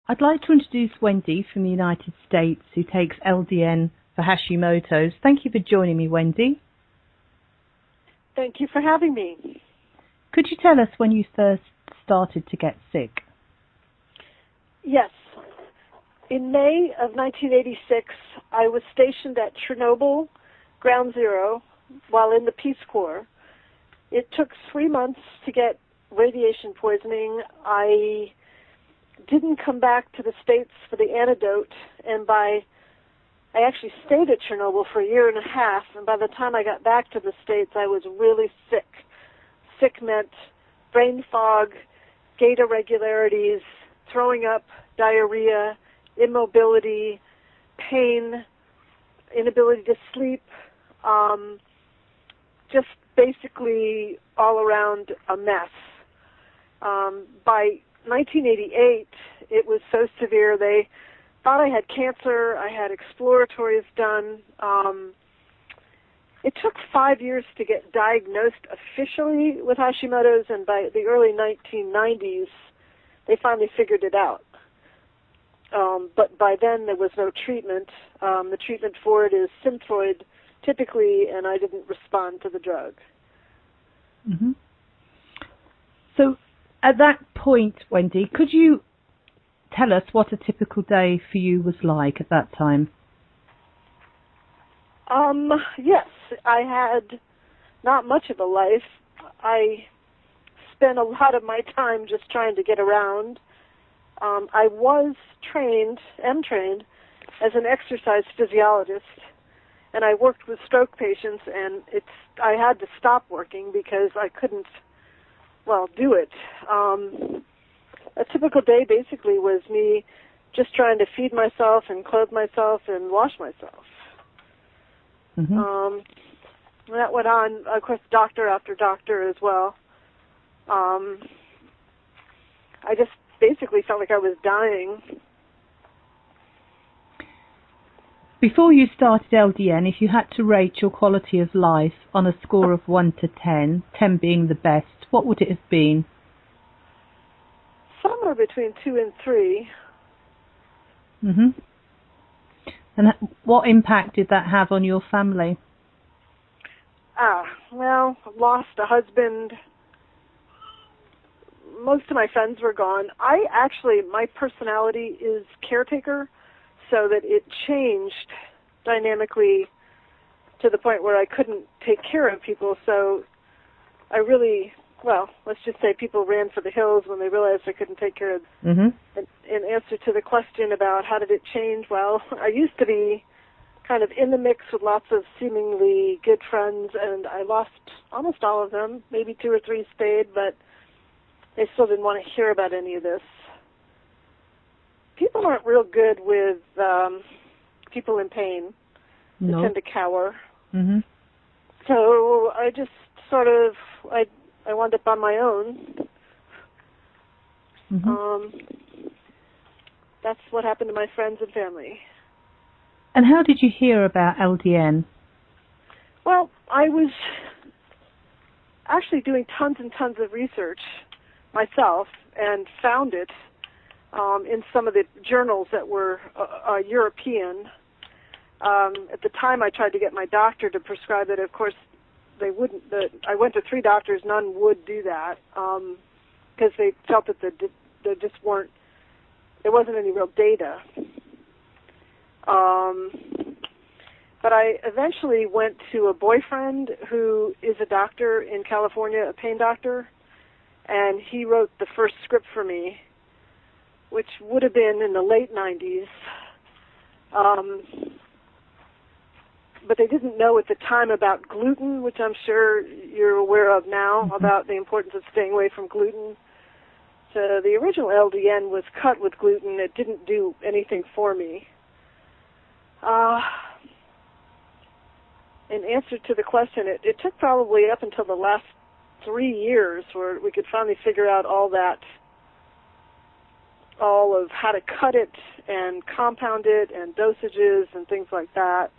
I'd like to introduce Wendy from the United States, who takes LDN for Hashimoto's. Thank you for joining me, Wendy. Thank you for having me. Could you tell us when you first started to get sick? Yes. In May of 1986, I was stationed at Chernobyl, Ground Zero, while in the Peace Corps. It took 3 months to get radiation poisoning. I didn't come back to the States for the antidote, and I actually stayed at Chernobyl for 1.5 years, and by the time I got back to the States, I was really sick. Sick meant brain fog, gait irregularities, throwing up, diarrhea, immobility, pain, inability to sleep, just basically all around a mess. By 1988, it was so severe they thought I had cancer. I had exploratories done. It took 5 years to get diagnosed officially with Hashimoto's, and by the early 1990s, they finally figured it out. But by then, there was no treatment. The treatment for it is Synthroid, typically, and I didn't respond to the drug. Mm-hmm. So at that point, Wendy, could you tell us what a typical day for you was like at that time? Yes, I had not much of a life. I spent a lot of my time just trying to get around. I was trained as an exercise physiologist, and I worked with stroke patients, and I had to stop working because I couldn't, do it. A typical day basically was me just trying to feed myself and clothe myself and wash myself. Mm-hmm. That went on, of course, doctor after doctor as well. I just basically felt like I was dying. Before you started LDN, if you had to rate your quality of life on a score of 1 to 10, 10 being the best, what would it have been? Somewhere between 2 and 3. Mm-hmm. And what impact did that have on your family? Lost a husband. Most of my friends were gone. My personality is caretaker, so that it changed dynamically to the point where I couldn't take care of people. So I really, let's just say people ran for the hills when they realized I couldn't take care of them. Mm-hmm. In answer to the question about how did it change, I used to be kind of in the mix with lots of seemingly good friends, and I lost almost all of them. Maybe 2 or 3 stayed, but they still didn't want to hear about any of this. People aren't real good with people in pain. They tend to cower. Mm-hmm. So I just sort of, I wound up on my own. Mm-hmm. That's what happened to my friends and family. And how did you hear about LDN? Well, I was actually doing tons and tons of research myself and found it in some of the journals that were European. At the time, I tried to get my doctor to prescribe it. Of course, they wouldn't. I went to 3 doctors. None would do that because they felt that there just weren't. There wasn't any real data. But I eventually went to a boyfriend who is a doctor in California, a pain doctor, and he wrote the first script for me, which would have been in the late 90s. But they didn't know at the time about gluten, which I'm sure you're aware of now, about the importance of staying away from gluten. So the original LDN was cut with gluten. It didn't do anything for me. In answer to the question, it took probably up until the last 3 years where we could finally figure out all of how to cut it and compound it and dosages and things like that.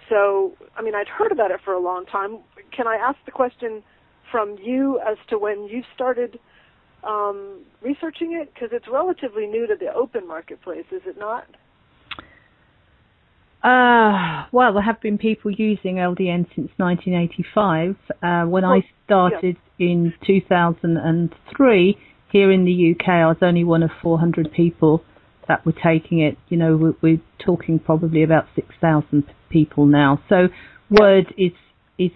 So, I'd heard about it for a long time. Can I ask the question from you as to when you started researching it? Because it's relatively new to the open marketplace, is it not? Well, there have been people using LDN since 1985. When I started in 2003 here in the UK, I was only one of 400 people that were taking it. You know, we're talking probably about 6,000 people now. So word is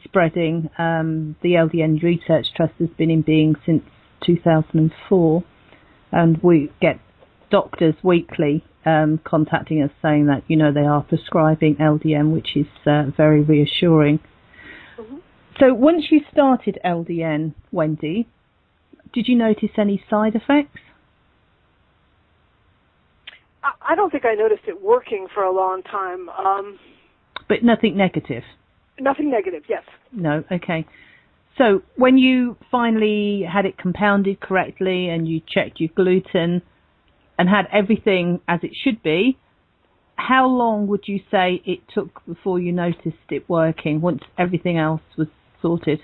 spreading. The LDN Research Trust has been in being since 2004, and we get doctors weekly contacting us saying that, you know, they are prescribing LDN, which is very reassuring. Mm-hmm. So once you started LDN, Wendy, did you notice any side effects? I don't think I noticed it working for a long time. But nothing negative? Nothing negative, yes. No, okay. So when you finally had it compounded correctly and you checked your gluten and had everything as it should be, how long would you say it took before you noticed it working once everything else was sorted?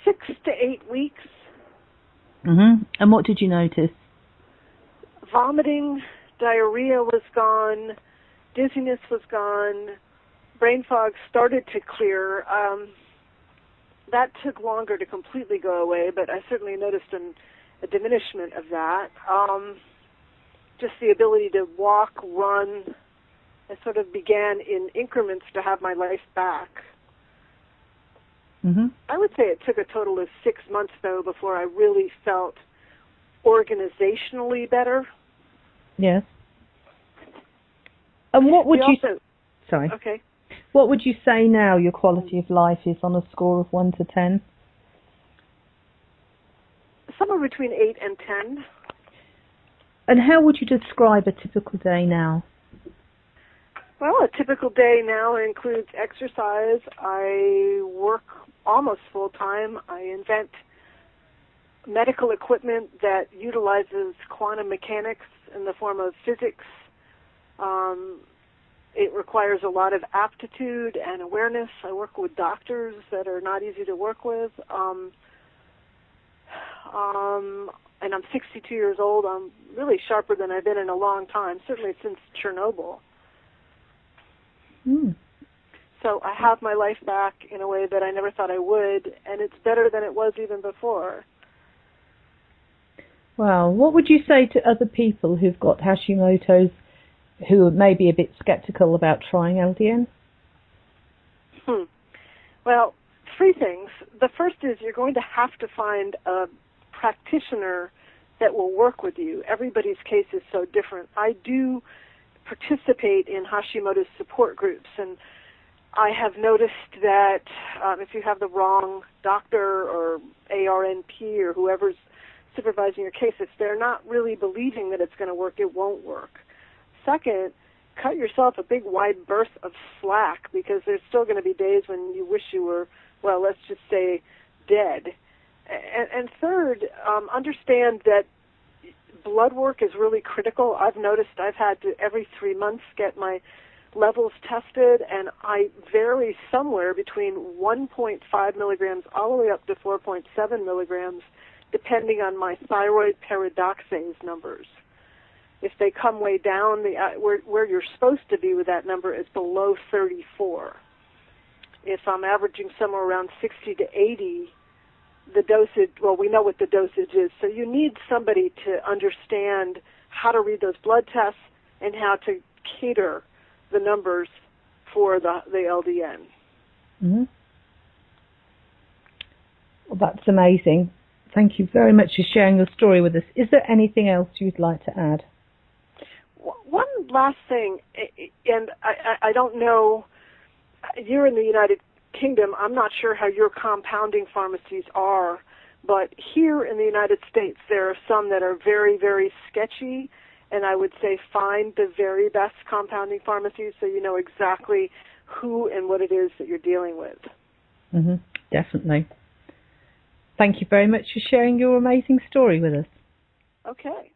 6 to 8 weeks. Mm-hmm. And what did you notice? Vomiting, diarrhea was gone, dizziness was gone, brain fog started to clear. That took longer to completely go away, but I certainly noticed a diminishment of that. Just the ability to walk, run. I sort of began in increments to have my life back. Mm-hmm. I would say it took a total of 6 months, though, before I really felt organizationally better. Yes. And what would you... Sorry. Okay. What would you say now your quality of life is on a score of 1 to 10? Somewhere between 8 and 10. And how would you describe a typical day now? Well, a typical day now includes exercise. I work almost full-time. I invent medical equipment that utilizes quantum mechanics in the form of physics. It requires a lot of aptitude and awareness. I work with doctors that are not easy to work with. And I'm 62 years old. I'm really sharper than I've been in a long time, certainly since Chernobyl. Mm. So I have my life back in a way that I never thought I would, and it's better than it was even before. Well, what would you say to other people who've got Hashimoto's who may be a bit skeptical about trying LDN? Well, 3 things. The first is you're going to have to find a practitioner that will work with you. Everybody's case is so different. I do participate in Hashimoto's support groups, and I have noticed that if you have the wrong doctor or ARNP or whoever's supervising your case, if they're not really believing that it's going to work, it won't work. Second, cut yourself a big wide berth of slack, because there's still going to be days when you wish you were, well, let's just say, dead. And third, understand that blood work is really critical. I've noticed I've had to every 3 months get my levels tested, and I vary somewhere between 1.5 milligrams all the way up to 4.7 milligrams, depending on my thyroid paradoxase numbers. If they come way down, where you're supposed to be with that number is below 34. If I'm averaging somewhere around 60 to 80, the dosage, well, we know what the dosage is, so you need somebody to understand how to read those blood tests and how to cater the numbers for the LDN. Mm-hmm. Well, that's amazing. Thank you very much for sharing your story with us. Is there anything else you'd like to add? One last thing, and I don't know, you're in the United Kingdom, I'm not sure how your compounding pharmacies are, but here in the United States there are some that are very, very sketchy, and I would say find the very best compounding pharmacies so you know exactly who and what it is that you're dealing with. Mm-hmm. Definitely. Thank you very much for sharing your amazing story with us. Okay.